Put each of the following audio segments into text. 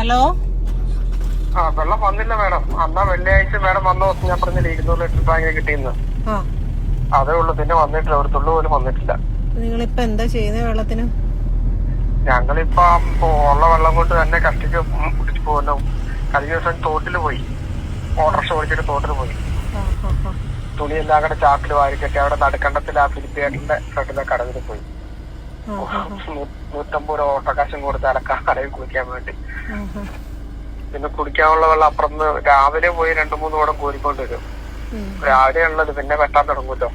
Hello. വെള്ളം വന്നില്ല madam. അന്നാ വെള്ളിയാഴ്ച മാഡം വന്ന ദിവസം ഞാൻ പറഞ്ഞില്ല 200 ലിറ്റർ ടാങ്ക് കിട്ടിയെന്ന്. അതേ ഉള്ളു, പിന്നെ വന്നിട്ടില്ല, ഒരു തുള്ളു പോലും വന്നിട്ടില്ല. നിങ്ങളിപ്പോ എന്താ ചെയ്യുന്നത് വെള്ളത്തിന്? ഞങ്ങളിപ്പോ ഉള്ള വെള്ളം കൊണ്ട് തന്നെ കഷ്ടിച്ച് കുടിച്ചു പോകുന്നു. കഴിഞ്ഞ ദിവസം തോട്ടില് പോയി, ഓട്ടോറിക്ഷ ഓടിച്ചിട്ട് തോട്ടിൽ പോയി. തുണിയെല്ലാം കൂടെ ചാക്കിൽ വാരിക്കെട്ടി അവിടെ നടുക്കണ്ടത്തിൽ ആ ഫിലിപ്പിയേട്ടന്റെ ഫ്രണ്ടിലെ കടവിൽ പോയി. 150 രൂപ ഓട്ടോക്കാശം കൊടുത്ത് അലക്കാൻ കടയിൽ കുളിക്കാൻ വേണ്ടി. പിന്നെ കുടിക്കാനുള്ള വെള്ളം അപ്പുറന്ന് രാവിലെ പോയി 2-3 കുടം കോരിക്കൊണ്ട് വരും. രാവിലെ ഉള്ളത് പിന്നെ വെട്ടാൻ തുടങ്ങുമല്ലോ.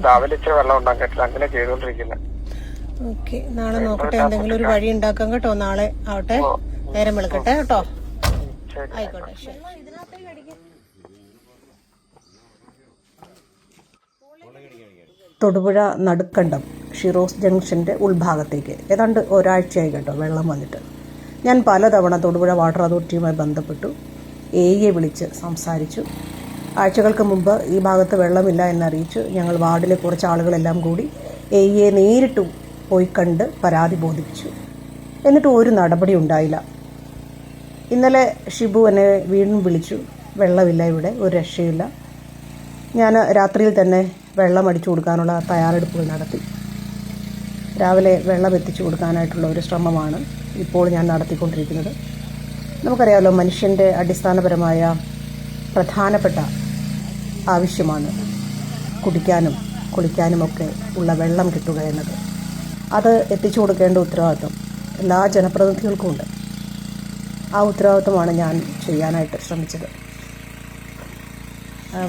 രാവിലെ ഇച്ചിരി വെള്ളം ഉണ്ടാക്കിട്ടില്ല, അങ്ങനെ ചെയ്തോണ്ടിരിക്കുന്നത്. ഓക്കെ, നാളെ നോക്കട്ടെ, എന്തെങ്കിലും ഒരു വഴി ഉണ്ടാക്കാം കേട്ടോ. നാളെ ആവട്ടെ, നേരം വിളിക്കട്ടെ കേട്ടോ. ആയിക്കോട്ടെ, ശരി. തൊടുപുഴ നടുക്കണ്ടം ഷിറോസ് ജംഗ്ഷൻ്റെ ഉൾഭാഗത്തേക്ക് ഏതാണ്ട് ഒരാഴ്ചയായി കേട്ടോ വെള്ളം വന്നിട്ട്. ഞാൻ പലതവണ തൊടുപുഴ വാട്ടർ അതോറിറ്റിയുമായി ബന്ധപ്പെട്ടു, എയെ വിളിച്ച് സംസാരിച്ചു. ആഴ്ചകൾക്ക് മുമ്പ് ഈ ഭാഗത്ത് വെള്ളമില്ല എന്നറിയിച്ചു. ഞങ്ങൾ വാർഡിലെ കുറച്ച് ആളുകളെല്ലാം കൂടി എയെ നേരിട്ട് പോയി കണ്ട് പരാതി ബോധിപ്പിച്ചു. എന്നിട്ട് ഒരു നടപടി ഉണ്ടായില്ല. ഇന്നലെ ഷിബു എന്നെ വീണ്ടും വിളിച്ചു, വെള്ളമില്ല ഇവിടെ, ഒരു രക്ഷയില്ല. ഞാൻ രാത്രിയിൽ തന്നെ വെള്ളം അടിച്ചു കൊടുക്കാനുള്ള തയ്യാറെടുപ്പുകൾ നടത്തി. രാവിലെ വെള്ളം എത്തിച്ചു കൊടുക്കാനായിട്ടുള്ള ഒരു ശ്രമമാണ് ഇപ്പോൾ ഞാൻ നടത്തിക്കൊണ്ടിരിക്കുന്നത്. നമുക്കറിയാമല്ലോ, മനുഷ്യൻ്റെ അടിസ്ഥാനപരമായ പ്രധാനപ്പെട്ട ആവശ്യമാണ് കുടിക്കാനും കുളിക്കാനുമൊക്കെ ഉള്ള വെള്ളം കിട്ടുക എന്നത്. അത് എത്തിച്ചു കൊടുക്കേണ്ട ഉത്തരവാദിത്വം എല്ലാ ജനപ്രതിനിധികൾക്കും ഉണ്ട്. ആ ഉത്തരവാദിത്വമാണ് ഞാൻ ചെയ്യാനായിട്ട് ശ്രമിച്ചത്.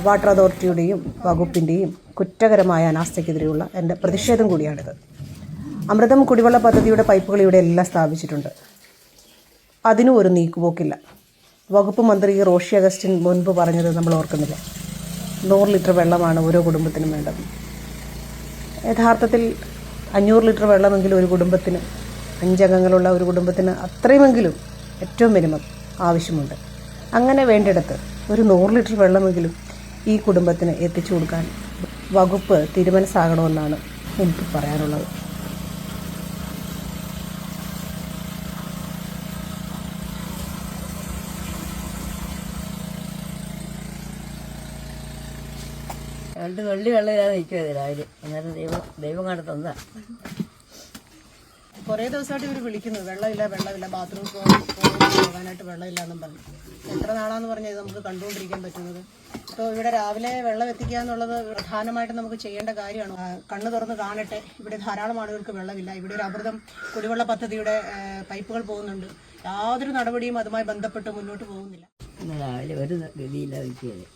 വാട്ടർ അതോറിറ്റിയുടെയും വകുപ്പിൻ്റെയും കുറ്റകരമായ അനാസ്ഥയ്ക്കെതിരെയുള്ള എൻ്റെ പ്രതിഷേധം കൂടിയാണിത്. അമൃതം കുടിവെള്ള പദ്ധതിയുടെ പൈപ്പുകൾ ഇവിടെ എല്ലാം സ്ഥാപിച്ചിട്ടുണ്ട്. അതിനും ഒരു നീക്കുപോക്കില്ല. വകുപ്പ് മന്ത്രി റോഷി അഗസ്റ്റിൻ മുൻപ് പറഞ്ഞത് നമ്മൾ ഓർക്കുന്നില്ല, 100 ലിറ്റർ വെള്ളമാണ് ഓരോ കുടുംബത്തിനും വേണ്ടത്. യഥാർത്ഥത്തിൽ 500 ലിറ്റർ വെള്ളമെങ്കിലും ഒരു കുടുംബത്തിന്, 5 അംഗങ്ങളുള്ള ഒരു കുടുംബത്തിന് അത്രയുമെങ്കിലും ഏറ്റവും മിനിമം ആവശ്യമുണ്ട്. അങ്ങനെ വേണ്ടിടത്ത് ഒരു 100 ലിറ്റർ വെള്ളമെങ്കിലും ഈ കുടുംബത്തിന് എത്തിച്ചു കൊടുക്കാൻ വകുപ്പ് തീരുമാനമാകണമെന്നാണ് എനിക്ക് പറയാനുള്ളത്. രണ്ട് വെള്ളി വെള്ളമില്ലാതെ നിൽക്കുമത് രാവിലെ. അന്നേരം ദൈവം കണ്ടെത്തുന്നതാ. കുറേ ദിവസമായിട്ട് ഇവർ വിളിക്കുന്നു, വെള്ളമില്ല, ബാത്റൂമിൽ പോകാനായിട്ട് വെള്ളമില്ല എന്നും പറഞ്ഞു. എത്ര നാളാന്ന് പറഞ്ഞാൽ ഇത് നമുക്ക് കണ്ടുകൊണ്ടിരിക്കാൻ പറ്റുന്നത്. ഇപ്പോൾ ഇവിടെ രാവിലെ വെള്ളം എത്തിക്കുക എന്നുള്ളത് പ്രധാനമായിട്ടും നമുക്ക് ചെയ്യേണ്ട കാര്യമാണ്. കണ്ണ് തുറന്ന് കാണട്ടെ, ഇവിടെ ധാരാളം ആളുകൾക്ക് വെള്ളമില്ല. ഇവിടെ ഒരു അമൃതം കുടിവെള്ള പദ്ധതിയുടെ പൈപ്പുകൾ പോകുന്നുണ്ട്. യാതൊരു നടപടിയും അതുമായി ബന്ധപ്പെട്ട് മുന്നോട്ട് പോകുന്നില്ല. രാവിലെ ഒരു ഗതിയില്ലാതെ നിൽക്കുകയല്ലേ.